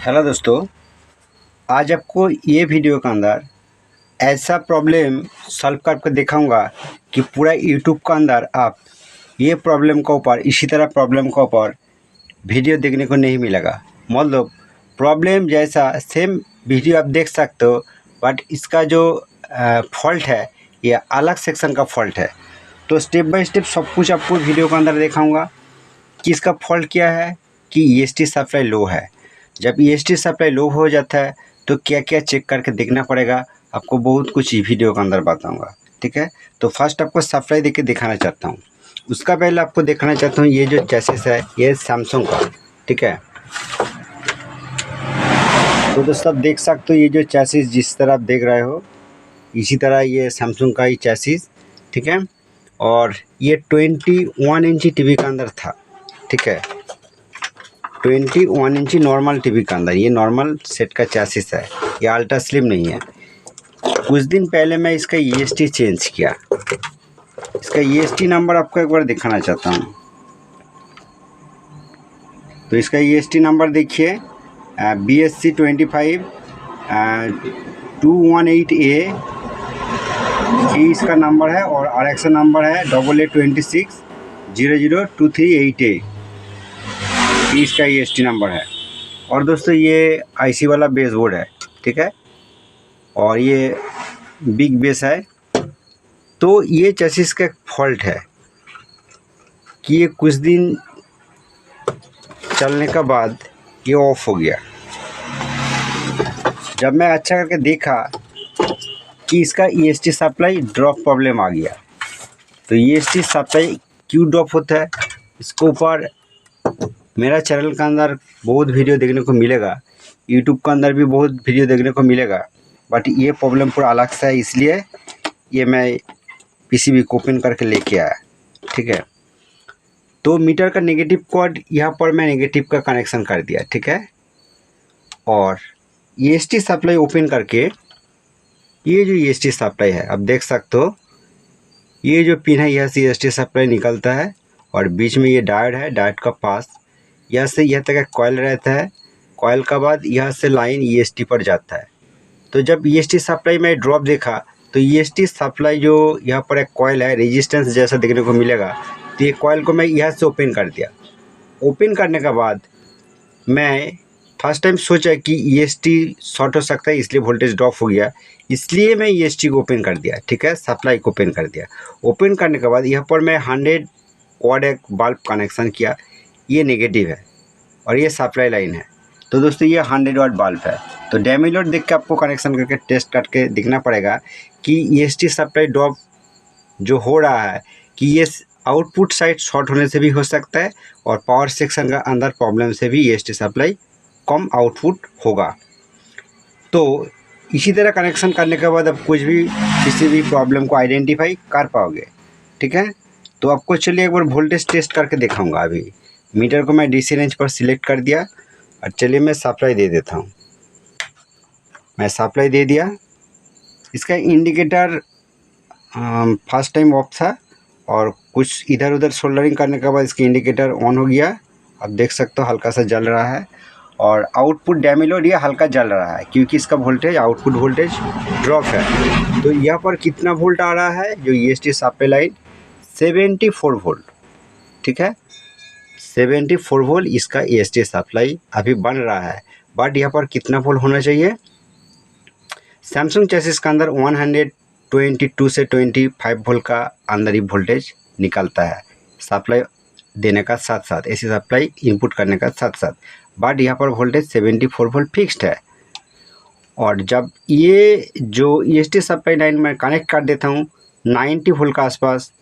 Hello दोस्तों, आज आपको ये वीडियो के अंदर ऐसा प्रॉब्लम सॉल्व करके दिखाऊंगा कि पूरा यूट्यूब के अंदर आप ये प्रॉब्लम के ऊपर इसी तरह प्रॉब्लम के ऊपर वीडियो देखने को नहीं मिलेगा। मतलब प्रॉब्लम जैसा सेम वीडियो आप देख सकते हो, बट इसका जो फॉल्ट है ये अलग सेक्शन का फॉल्ट है। तो स्टेप बाय स्टेप सब कुछ आपको वीडियो के अंदर दिखाऊँगा कि इसका फॉल्ट क्या है कि ईएसटी सप्लाई लो है। जब ईएसटी सप्लाई लो हो जाता है तो क्या क्या चेक करके देखना पड़ेगा, आपको बहुत कुछ वीडियो के अंदर बताऊंगा। ठीक है, तो फर्स्ट आपको सप्लाई देके दिखाना चाहता हूँ। उसका पहले आपको दिखाना चाहता हूँ ये जो चैसिस है ये सैमसंग का। ठीक है, तो दोस्तों आप देख सकते हो ये जो चैसिस जिस तरह आप देख रहे हो इसी तरह ये सैमसंग का ही चैसिस। ठीक है, और ये 21 इंची टीवी के अंदर था। ठीक है, 21 इंची नॉर्मल टीवी के अंदर, ये नॉर्मल सेट का चैसिस है, ये अल्ट्रा स्लिम नहीं है। कुछ दिन पहले मैं इसका ईएसटी चेंज किया। इसका ईएसटी नंबर आपको एक बार दिखाना चाहता हूँ। तो इसका ईएसटी नंबर देखिए, BSC 25 218A ये इसका नंबर है, और RX नंबर है 8826 002388 इसका ईएसटी नंबर है। और दोस्तों ये आईसी वाला बेस बोर्ड है। ठीक है, और ये बिग बेस है। तो ये चैसिस का फॉल्ट है कि ये कुछ दिन चलने के बाद ये ऑफ हो गया। जब मैं अच्छा करके देखा कि इसका ईएसटी सप्लाई ड्रॉप प्रॉब्लम आ गया। तो ईएसटी सप्लाई क्यों ड्रॉप होता है, इसके ऊपर मेरा चैनल के अंदर बहुत वीडियो देखने को मिलेगा, यूट्यूब के अंदर भी बहुत वीडियो देखने को मिलेगा, बट ये प्रॉब्लम पूरा अलग सा है, इसलिए ये मैं पीसीबी को ओपन करके लेके आया। ठीक है, तो मीटर का नेगेटिव कॉर्ड यहाँ पर मैं नेगेटिव का कनेक्शन कर दिया। ठीक है, और ईएसटी सप्लाई ओपन करके ये जो ईएसटी सप्लाई है आप देख सकते हो, ये जो पिन है यहाँ से ईएसटी सप्लाई निकलता है, और बीच में ये डायोड है, डायोड का पास यहाँ से यह तक कॉइल रहता है, कॉइल का बाद यहाँ से लाइन ईएसटी पर जाता है। तो जब ईएसटी सप्लाई में ड्रॉप देखा तो ईएसटी सप्लाई जो यहाँ पर एक कॉइल है रेजिस्टेंस जैसा देखने को मिलेगा, तो ये कॉइल को मैं यहाँ से ओपन कर दिया। ओपन करने के बाद मैं फर्स्ट टाइम सोचा कि ईएसटी शॉर्ट हो सकता है, इसलिए वोल्टेज ड्रॉप हो गया, इसलिए मैं ईएसटी को ओपन कर दिया। ठीक है, सप्लाई को ओपन कर दिया। ओपन करने के बाद यहाँ पर मैं 100 वाट एक बल्ब कनेक्शन किया, ये नेगेटिव है और ये सप्लाई लाइन है। तो दोस्तों ये 100 वाट बल्ब है। तो डैमेज लोड देख के आपको कनेक्शन करके टेस्ट करके दिखना पड़ेगा कि ईएसटी सप्लाई ड्रॉप जो हो रहा है कि ये आउटपुट साइड शॉर्ट होने से भी हो सकता है, और पावर सेक्शन का अंदर प्रॉब्लम से भी ईएसटी सप्लाई कम आउटपुट होगा। तो इसी तरह कनेक्शन करने के बाद आप कुछ भी किसी भी प्रॉब्लम को आइडेंटिफाई कर पाओगे। ठीक है, तो आपको चलिए एक बार वोल्टेज टेस्ट करके दिखाऊंगा। अभी मीटर को मैं डीसी रेंज पर सिलेक्ट कर दिया, और चलिए मैं सप्लाई दे देता हूँ। मैं सप्लाई दे दिया। इसका इंडिकेटर फर्स्ट टाइम ऑफ था, और कुछ इधर उधर सोल्डरिंग करने के बाद इसका इंडिकेटर ऑन हो गया। आप देख सकते हो हल्का सा जल रहा है, और आउटपुट डैमेज लोड ये हल्का जल रहा है क्योंकि इसका वोल्टेज आउटपुट वोल्टेज ड्रॉप है। तो यहाँ पर कितना वोल्ट आ रहा है जो ईएसटी सप्लाई लाइन 74 वोल्ट। ठीक है, 74 वोल्ट इसका ईएसटी सप्लाई अभी बन रहा है। बट यहाँ पर कितना वोल्ट होना चाहिए, सैमसंग चैसिस के अंदर 122 से 25 वोल्ट का अंदर ही वोल्टेज निकलता है सप्लाई देने का साथ साथ, ऐसी सप्लाई इनपुट करने का साथ साथ। बट यहाँ पर वोल्टेज 74 वोल्ट फिक्स्ड है। और जब ये जो ईएसटी सप्लाई लाइन में कनेक्ट कर देता हूँ 90 वोल्ट का आसपास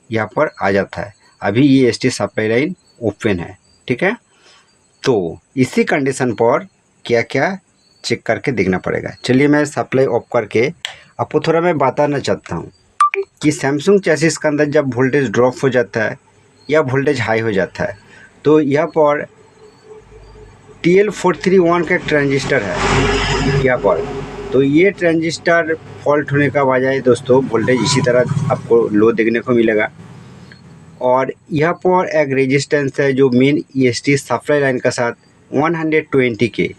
यहाँ पर आ जाता है। अभी ये ईएसटी सप्लाई लाइन ओपन है। ठीक है, तो इसी कंडीशन पर क्या क्या चेक करके देखना पड़ेगा। चलिए मैं सप्लाई ऑफ करके आपको थोड़ा मैं बताना चाहता हूँ कि सैमसंग चैसिस के अंदर जब वोल्टेज ड्रॉप हो जाता है या वोल्टेज हाई हो जाता है, तो यहाँ पर TL431 का ट्रांजिस्टर है यहाँ पर। तो ये ट्रांजिस्टर फॉल्ट होने का वजह है दोस्तों, वोल्टेज इसी तरह आपको लो देखने को मिलेगा। और यहाँ पर एक रेजिस्टेंस है जो मेन ईएसटी सप्लाई लाइन के साथ 120 के,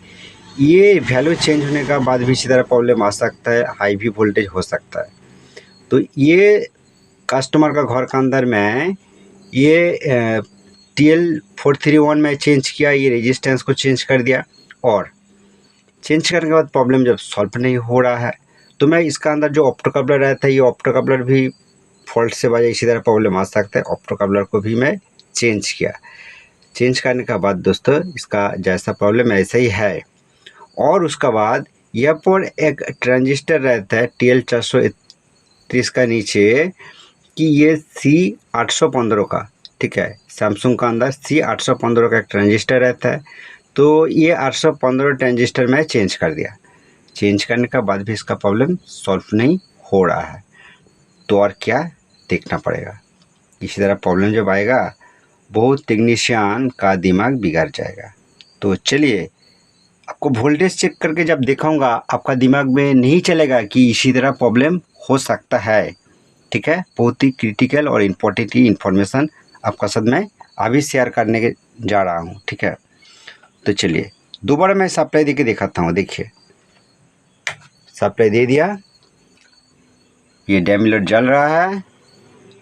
ये वैल्यू चेंज होने का बाद भी इसी तरह प्रॉब्लम आ सकता है, हाई भी वोल्टेज हो सकता है। तो ये कस्टमर का घर का अंदर में ये TL431 में चेंज किया, ये रेजिस्टेंस को चेंज कर दिया, और चेंज करने के बाद प्रॉब्लम जब सॉल्व नहीं हो रहा है तो मैं इसका अंदर जो ऑप्टोकपलर रहता है, ये ऑप्टोकपलर भी फॉल्ट से वजह इसी तरह प्रॉब्लम आ सकता है। ऑप्टोकपलर को भी मैं चेंज किया, चेंज करने के बाद दोस्तों इसका जैसा प्रॉब्लम ऐसा ही है। और उसका बाद यहाँ पर एक ट्रांजिस्टर रहता है TL431 का नीचे, कि ये C815 का, ठीक है, सैमसंग का अंदर C815 का एक ट्रांजिस्टर रहता है। तो ये 815 ट्रांजिस्टर मैं चेंज कर दिया, चेंज करने का बाद भी इसका प्रॉब्लम सॉल्व नहीं हो रहा है। तो और क्या देखना पड़ेगा, इसी तरह प्रॉब्लम जब आएगा बहुत टेक्नीशियन का दिमाग बिगड़ जाएगा। तो चलिए, आपको वोल्टेज चेक करके जब दिखाऊंगा आपका दिमाग में नहीं चलेगा कि इसी तरह प्रॉब्लम हो सकता है, ठीक है। बहुत ही क्रिटिकल और इम्पोर्टेंट इन्फॉर्मेशन आपका साथ में अभी शेयर करने के जा रहा हूँ, ठीक है। तो चलिए दोबारा मैं सप्लाई दे के दिखाता हूँ। देखिए सप्लाई दे दिया, ये डैमिलर जल रहा है।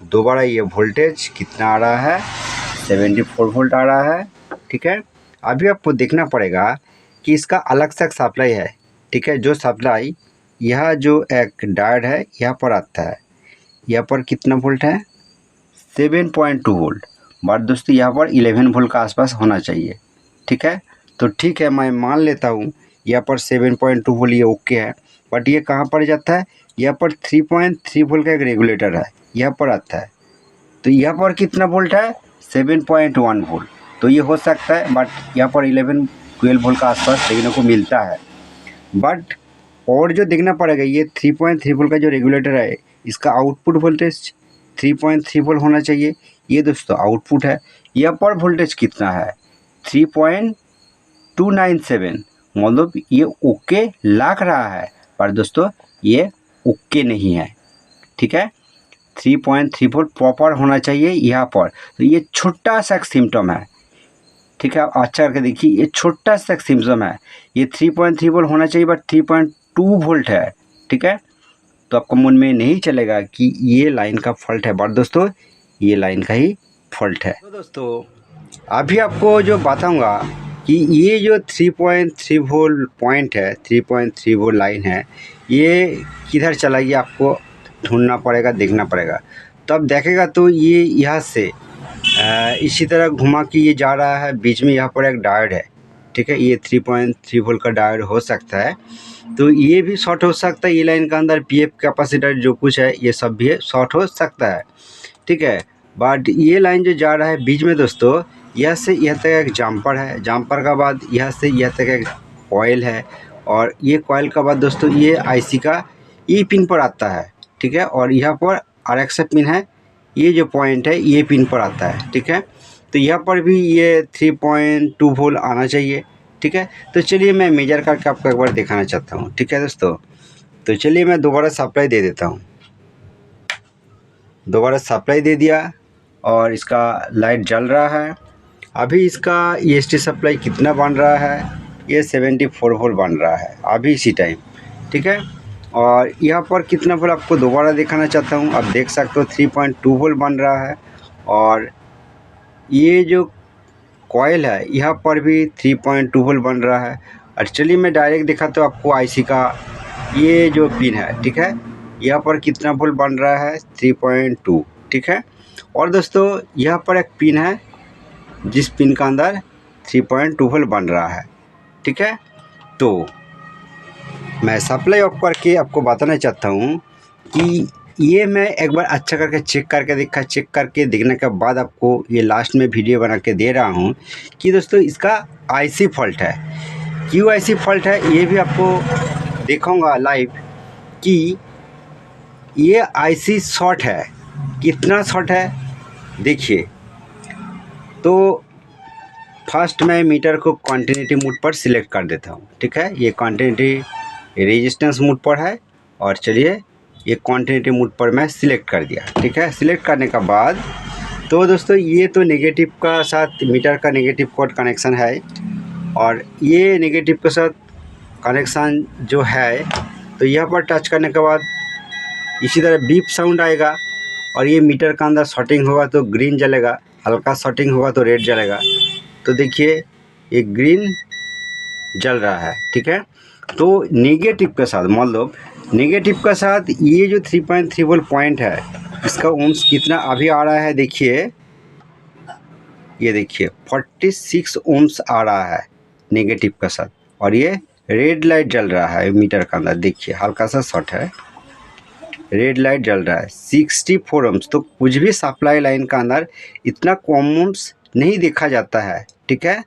दोबारा ये वोल्टेज कितना आ रहा है, 74 वोल्ट आ रहा है, ठीक है। अभी आपको देखना पड़ेगा कि इसका अलग से सप्लाई है, ठीक है। जो सप्लाई यह जो एक डायोड है यहाँ पर आता है, यहाँ पर कितना वोल्ट है, 7.2 वोल्ट। बट दोस्तों यहाँ पर 11 वोल्ट का आसपास होना चाहिए, ठीक है। तो ठीक है, मैं मान लेता हूँ यहाँ पर 7.2 वोल्ट ये ओके है। बट ये कहाँ पर जाता है, यहाँ पर 3.3 वोल्ट का एक रेगुलेटर है, यहाँ पर आता है। तो यहाँ पर कितना वोल्ट है, 7.1 वोल्ट। तो ये हो सकता है, बट यहाँ पर 11-12 वोल्ट का आसपास देखने को मिलता है। बट और जो देखना पड़ेगा, ये 3.3 वोल्ट का जो रेगुलेटर है इसका आउटपुट वोल्टेज 3.3 वोल्ट होना चाहिए। ये दोस्तों आउटपुट है। यहाँ पर वोल्टेज कितना है, 3.297, मतलब ये ओके लग रहा है, पर दोस्तों ये ओके नहीं है, ठीक है। 3.3 वोल्ट प्रॉपर होना चाहिए यहाँ पर। तो ये छोटा सा सिम्टम है, ठीक है। आप अच्छा करके देखिए, ये छोटा सा सिम्टम है। ये 3.3 वोल्ट होना चाहिए, बट 3.2 वोल्ट है, ठीक है। तो आपको मन में नहीं चलेगा कि ये लाइन का फॉल्ट है, बट दोस्तों ये लाइन का ही फॉल्ट है। तो दोस्तों अभी आपको जो बताऊंगा कि ये जो 3.3 वोल्ट पॉइंट है, 3.3 वोल्ट लाइन है, ये किधर चला गया आपको ढूंढना पड़ेगा, देखना पड़ेगा। तो अब देखेगा तो ये यहाँ से इसी तरह घुमा के ये जा रहा है। बीच में यहाँ पर एक डायोड है, ठीक है। ये 3.3 वोल्ट का डायोड हो सकता है। तो ये भी शॉर्ट हो सकता है। ये लाइन का अंदर PF कैपेसिटर जो कुछ है ये सब भी शॉर्ट हो सकता है, ठीक है। बट ये लाइन जो जा रहा है बीच में दोस्तों, यह से यह तक एक जम्पर है, जम्पर का बाद यह से यह तक एक कॉइल है, और ये कॉइल का बाद दोस्तों ये IC का E पिन पर आता है, ठीक है। और यहाँ पर RX पिन है, ये जो पॉइंट है ये पिन पर आता है, ठीक है। तो यहाँ पर भी ये 3.2 वोल्ट आना चाहिए, ठीक है। तो चलिए मैं मेजर करके आपको एक बार दिखाना चाहता हूँ, ठीक है दोस्तों। तो चलिए मैं दोबारा सप्लाई दे देता हूँ। दोबारा सप्लाई दे दिया और इसका लाइट जल रहा है। अभी इसका EST सप्लाई कितना बन रहा है, ये 74 वोल्ट बन रहा है अभी इसी टाइम, ठीक है। और यहाँ पर कितना वोल्ट आपको दोबारा दिखाना चाहता हूँ। आप देख सकते हो 3.2 वोल्ट बन रहा है। और ये जो कॉइल है यहाँ पर भी 3.2 वोल्ट बन रहा है। और चलिए मैं डायरेक्ट दिखाता हूँ आपको IC का ये जो पिन है, ठीक है। यहाँ पर कितना वोल्ट बन रहा है, 3.2, ठीक है। और दोस्तों यहाँ पर एक पिन है जिस पिन का अंदर 3.2 वोल्ट बन रहा है, ठीक है। तो मैं सप्लाई ऑफ करके आपको बताना चाहता हूँ कि ये मैं एक बार अच्छा करके चेक करके देखने के बाद आपको ये लास्ट में वीडियो बना के दे रहा हूँ कि दोस्तों इसका IC फॉल्ट है। क्यों IC फॉल्ट है ये भी आपको दिखाऊंगा लाइव कि ये IC शॉर्ट है। कितना शॉर्ट है देखिए। तो फर्स्ट मैं मीटर को कंटिन्यूटी मोड पर सिलेक्ट कर देता हूँ, ठीक है। ये कंटिन्यूटी रेजिस्टेंस मोड पर है। और चलिए ये कंटिन्यूटी मोड पर मैं सिलेक्ट कर दिया, ठीक है। सिलेक्ट करने का बाद तो दोस्तों ये तो नेगेटिव का साथ मीटर का नेगेटिव कोड कनेक्शन है। और ये नेगेटिव के साथ कनेक्शन जो है, तो यहाँ पर टच करने के बाद इसी तरह बीप साउंड आएगा और ये मीटर का अंदर शॉर्टिंग होगा तो ग्रीन जलेगा, हल्का शॉर्टिंग होगा तो रेड जलेगा। तो देखिए ये ग्रीन जल रहा है, ठीक है। तो नेगेटिव के साथ मतलब नेगेटिव के साथ ये जो 3.3 वोल्ट पॉइंट है, इसका ओम्स कितना अभी आ रहा है देखिए, ये देखिए 46 ओम्स आ रहा है नेगेटिव के साथ, और ये रेड लाइट जल रहा है मीटर के अंदर, देखिए हल्का सा शॉर्ट है, रेड लाइट जल रहा है 64 ओम्स। तो कुछ भी सप्लाई लाइन का अंदर इतना कम ओम्स नहीं देखा जाता है, ठीक है।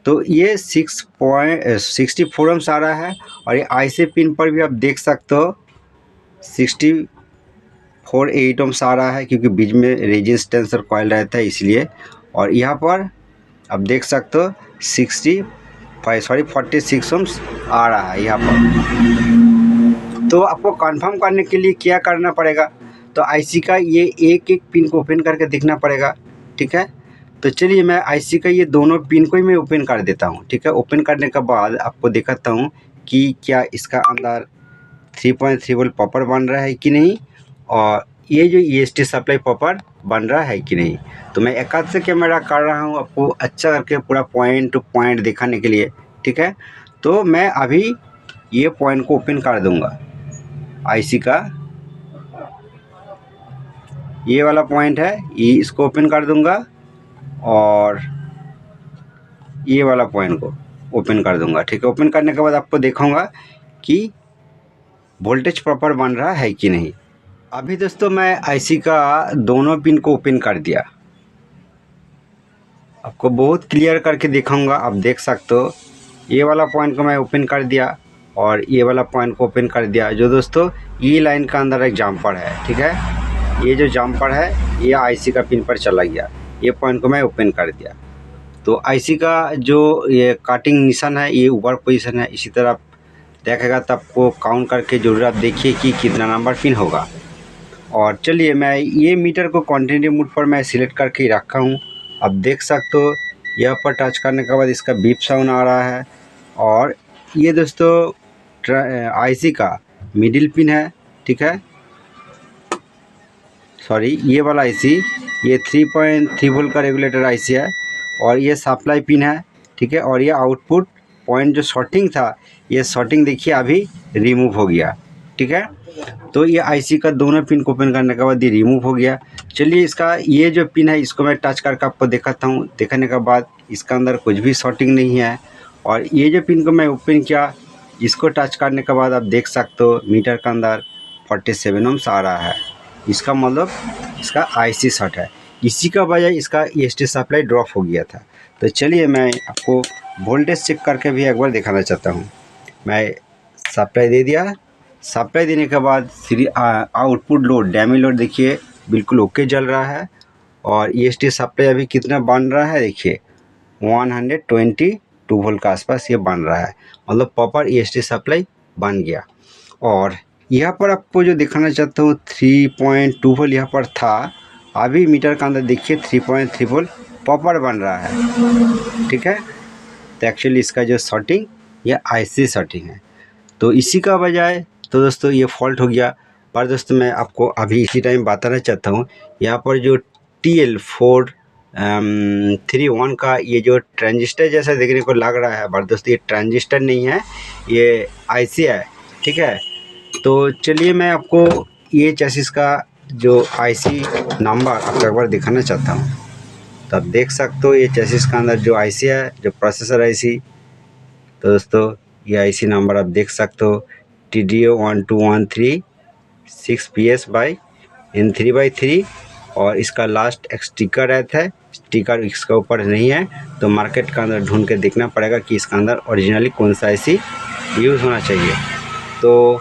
तो ये 64 ओम्स आ रहा है, और ये IC पिन पर भी आप देख सकते हो 64.8 ओम्स आ रहा है, क्योंकि बीच में रेजिस्टेंस और कॉइल रहता है इसलिए। और यहाँ पर आप देख सकते हो 46 ओम्स आ रहा है यहाँ पर। तो आपको कंफर्म करने के लिए क्या करना पड़ेगा, तो IC का ये एक एक पिन को ओपन करके देखना पड़ेगा, ठीक है। तो चलिए मैं IC का ये दोनों पिन को ही मैं ओपन कर देता हूँ, ठीक है। ओपन करने के बाद आपको दिखाता हूँ कि क्या इसका अंदर 3.3 वोल्ट पॉपर बन रहा है कि नहीं, और ये जो EST सप्लाई पॉपर बन रहा है कि नहीं। तो मैं एक हाथ से कैमरा कर रहा हूँ आपको अच्छा करके पूरा पॉइंट टू पॉइंट दिखाने के लिए, ठीक है। तो मैं अभी ये पॉइंट को ओपन कर दूँगा, IC का ये वाला पॉइंट है, ये इसको ओपन कर दूँगा, और ये वाला पॉइंट को ओपन कर दूंगा, ठीक है। ओपन करने के बाद आपको दिखाऊंगा कि वोल्टेज प्रॉपर बन रहा है कि नहीं। अभी दोस्तों मैं IC का दोनों पिन को ओपन कर दिया, आपको बहुत क्लियर करके दिखाऊंगा। आप देख सकते हो ये वाला पॉइंट को मैं ओपन कर दिया, और ये वाला पॉइंट को ओपन कर दिया। जो दोस्तों ये लाइन का अंदर एक जम्पर है, ठीक है, ये जो जम्पर है ये IC का पिन पर चला गया, ये पॉइंट को मैं ओपन कर दिया। तो IC का जो ये कटिंग निशान है ये ऊपर पोजीशन है, इसी तरह आप देखेगा तो आपको काउंट करके जरूर आप देखिए कि कितना नंबर पिन होगा। और चलिए मैं ये मीटर को कंटिन्यू मोड पर मैं सिलेक्ट करके रखा हूँ, आप देख सकते हो यहाँ पर टच करने के बाद इसका बीप साउंड आ रहा है। और ये दोस्तों IC का मिडिल पिन है, ठीक है, सॉरी ये वाला IC ये 3.3 वोल्ट का रेगुलेटर IC है, और ये सप्लाई पिन है, ठीक है। और ये आउटपुट पॉइंट जो शॉर्टिंग था, ये शॉर्टिंग देखिए अभी रिमूव हो गया, ठीक है। तो ये IC का दोनों पिन को ओपन करने के बाद ये रिमूव हो गया। चलिए इसका ये जो पिन है इसको मैं टच करके आपको दिखाता हूँ। दिखाने के बाद इसका अंदर कुछ भी शॉर्टिंग नहीं है, और ये जो पिन को मैं ओपन किया इसको टच करने के बाद आप देख सकते हो मीटर के अंदर 47 ओम्स आ रहा है। इसका मतलब इसका IC शॉर्ट है, इसी का वजह इसका EST सप्लाई ड्रॉप हो गया था। तो चलिए मैं आपको वोल्टेज चेक करके भी एक बार दिखाना चाहता हूँ। मैं सप्लाई दे दिया, सप्लाई देने के बाद आउटपुट लोड डैमी लोड देखिए बिल्कुल ओके जल रहा है, और EST सप्लाई अभी कितना बन रहा है देखिए 122 वोल्ट के आसपास ये बन रहा है, मतलब प्रॉपर EST सप्लाई बन गया। और यहाँ पर आपको जो दिखाना चाहता हूँ 3.2 वोल्ट यहाँ पर था, अभी मीटर का अंदर देखिए 3.3 वोल्ट प्रॉपर बन रहा है, ठीक है। तो एक्चुअली इसका जो शॉर्टिंग ये IC शॉर्टिंग है, तो इसी का बजाय तो दोस्तों ये फॉल्ट हो गया। पर दोस्तों मैं आपको अभी इसी टाइम बताना चाहता हूँ, यहाँ पर जो TL431 का ये जो ट्रांजिस्टर जैसा देखने को लग रहा है, पर दोस्तों ये ट्रांजिस्टर नहीं है, ये IC है, ठीक है। तो चलिए मैं आपको ये चेसिस का जो IC नंबर आपको एक बार दिखाना चाहता हूँ। तो आप देख सकते हो ये चेसिस का अंदर जो IC है, जो प्रोसेसर IC, तो दोस्तों ये IC नंबर आप देख सकते हो TDO12136PS/N3/3, और इसका लास्ट एक स्टिकर रहता है, स्टिकर इसका ऊपर नहीं है, तो मार्केट का अंदर ढूंढ के देखना पड़ेगा कि इसका अंदर ओरिजिनली कौन सा IC यूज़ होना चाहिए। तो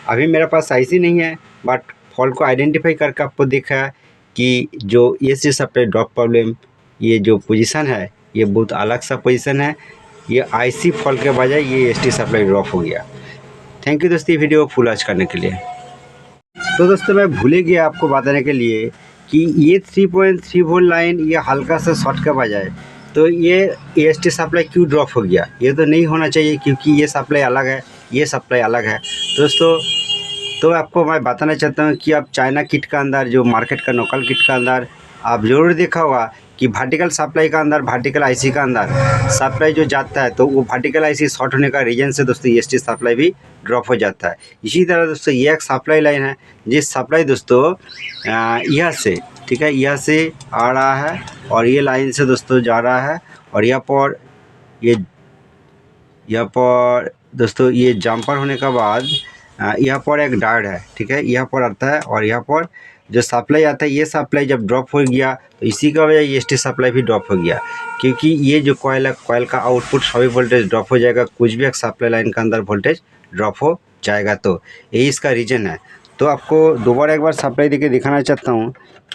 अभी मेरे पास IC नहीं है, बट फॉल्ट को आइडेंटिफाई करके आपको देखा है कि जो EST सप्लाई ड्रॉप प्रॉब्लम ये जो पोजीशन है ये बहुत अलग सा पोजीशन है, ये IC फॉल्ट के बजाय ये EST सप्लाई ड्रॉप हो गया। थैंक यू दोस्तों वीडियो फुल वॉच करने के लिए। तो दोस्तों मैं भूल गया आपको बताने के लिए कि ये 3.3 वोल्ट लाइन ये हल्का सा शॉर्ट के बजाय तो ये EST सप्लाई क्यों ड्रॉप हो गया? ये तो नहीं होना चाहिए, क्योंकि ये सप्लाई अलग है, ये सप्लाई अलग है दोस्तों। तो आपको मैं बताना चाहता हूँ कि आप चाइना किट का अंदर, जो मार्केट का लोकल किट का अंदर आप ज़रूर देखा होगा कि वर्टिकल सप्लाई का अंदर, वर्टिकल आईसी का अंदर सप्लाई जो जाता है, तो वो वर्टिकल आईसी शॉर्ट होने का रीजन से दोस्तों EST सप्लाई भी ड्रॉप हो जाता है। इसी तरह दोस्तों ये एक सप्लाई लाइन है, जिस सप्लाई दोस्तों यहाँ से, ठीक है, यहाँ से आ रहा है और ये लाइन से दोस्तों जा रहा है, और यहाँ पर दोस्तों ये जंपर होने के बाद यहाँ पर एक डायोड है, ठीक है, यहाँ पर आता है, और यहाँ पर जो सप्लाई आता है, ये सप्लाई जब ड्रॉप हो गया तो इसी का वजह EST सप्लाई भी ड्रॉप हो गया, क्योंकि ये जो कॉइल है, कॉइल का आउटपुट सभी वोल्टेज ड्रॉप हो जाएगा, कुछ भी एक सप्लाई लाइन के अंदर वोल्टेज ड्रॉप हो जाएगा। तो यही इसका रीज़न है। तो आपको दोबारा एक बार सप्लाई देके दिखाना चाहता हूँ,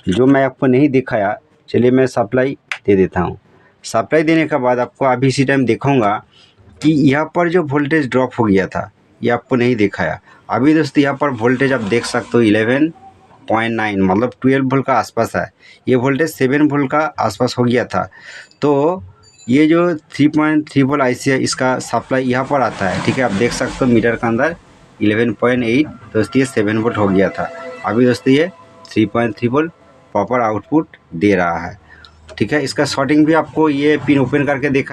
जो मैं आपको नहीं दिखाया। चलिए मैं सप्लाई दे देता हूँ। सप्लाई देने के बाद आपको अभी इसी टाइम दिखाऊँगा कि यहाँ पर जो वोल्टेज ड्रॉप हो गया था, ये आपको नहीं दिखाया। अभी दोस्तों यहाँ पर वोल्टेज आप देख सकते हो 11.9, मतलब 12 वोल्ट का आसपास है। ये वोल्टेज 7 वोल्ट का आसपास हो गया था। तो ये जो 3.3 वोल्ट IC है, इसका सप्लाई यहाँ पर आता है, ठीक है, आप देख सकते हो मीटर के अंदर 11.8, दोस्तों ये 7 वोल्ट हो गया था। अभी दोस्तों ये 3.3 वोल्ट प्रॉपर आउटपुट दे रहा है, ठीक है। इसका शॉर्टिंग भी आपको ये पिन ओपन करके देखा